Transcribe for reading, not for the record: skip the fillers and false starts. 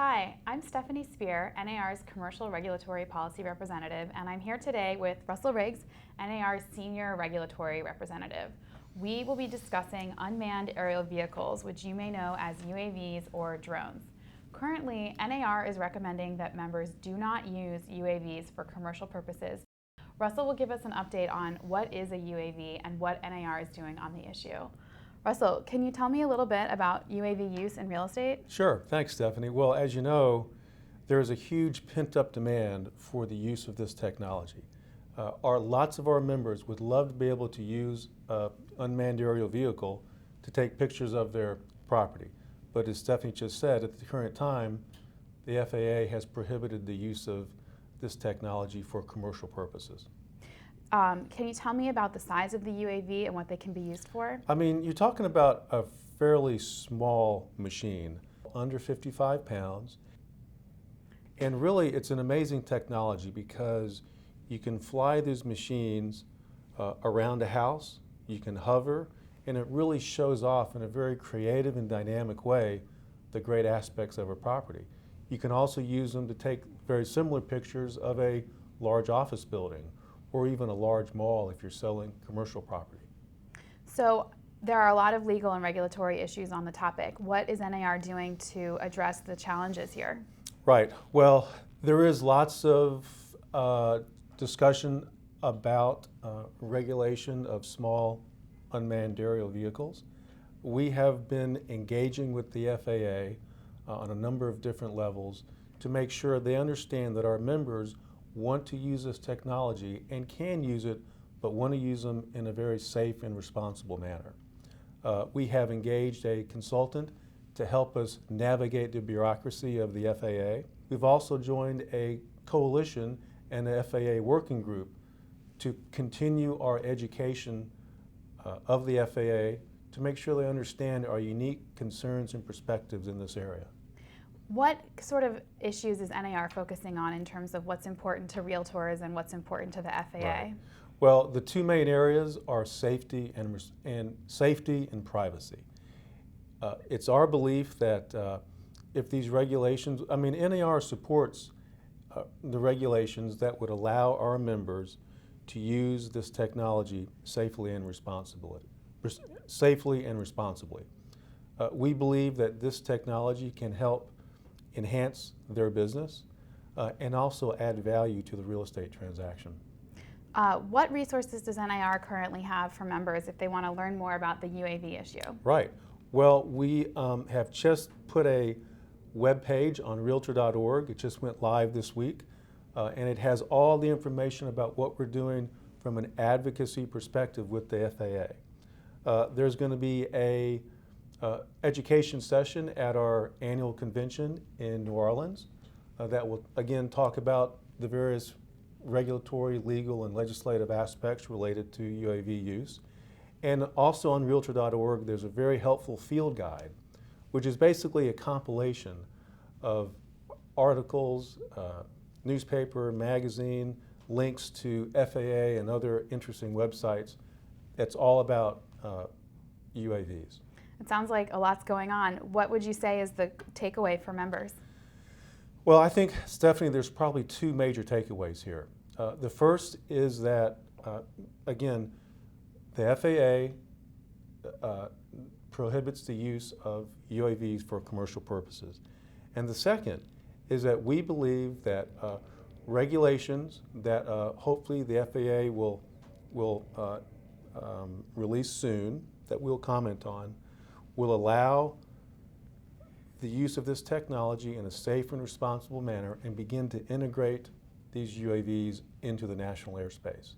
Hi, I'm Stephanie Spear, NAR's Commercial Regulatory Policy Representative, and I'm here today with Russell Riggs, NAR's Senior Regulatory Representative. We will be discussing unmanned aerial vehicles, which you may know as UAVs or drones. Currently, NAR is recommending that members do not use UAVs for commercial purposes. Russell will give us an update on what is a UAV and what NAR is doing on the issue. Russell, can you tell me a little bit about UAV use in real estate? Sure, thanks Stephanie. Well, as you know, there is a huge pent-up demand for the use of this technology. Lots of our members would love to be able to use an unmanned aerial vehicle to take pictures of their property. But as Stephanie just said, at the current time, the FAA has prohibited the use of this technology for commercial purposes. Can you tell me about the size of the UAV and what they can be used for? I mean, you're talking about a fairly small machine, under 55 pounds. And really, it's an amazing technology because you can fly these machines around a house, you can hover, and it really shows off in a very creative and dynamic way the great aspects of a property. You can also use them to take very similar pictures of a large office building or even a large mall if you're selling commercial property. So there are a lot of legal and regulatory issues on the topic. What is NAR doing to address the challenges here? Right. Well, there is lots of discussion about regulation of small unmanned aerial vehicles. We have been engaging with the FAA on a number of different levels to make sure they understand that our members want to use this technology and can use it, but want to use them in a very safe and responsible manner. We have engaged a consultant to help us navigate the bureaucracy of the FAA. We've also joined a coalition and an FAA working group to continue our education of the FAA to make sure they understand our unique concerns and perspectives in this area. What sort of issues is NAR focusing on in terms of what's important to realtors and what's important to the FAA? Right. Well, the two main areas are safety and privacy. It's our belief that if these regulations, NAR supports the regulations that would allow our members to use this technology safely and responsibly. We believe that this technology can help enhance their business and also add value to the real estate transaction. What resources does NAR currently have for members if they want to learn more about the UAV issue? Right. Well, we have just put a web page on realtor.org. It just went live this week, and it has all the information about what we're doing from an advocacy perspective with the FAA. There's going to be a education session at our annual convention in New Orleans that will again talk about the various regulatory, legal, and legislative aspects related to UAV use. And also on realtor.org there's a very helpful field guide, which is basically a compilation of articles, newspaper, magazine, links to FAA and other interesting websites that's all about UAVs. It sounds like a lot's going on. What would you say is the takeaway for members? Well, I think, Stephanie, there's probably two major takeaways here. The first is that, again, the FAA prohibits the use of UAVs for commercial purposes. And the second is that we believe that regulations that hopefully the FAA will release soon, that we'll comment on, will allow the use of this technology in a safe and responsible manner and begin to integrate these UAVs into the national airspace.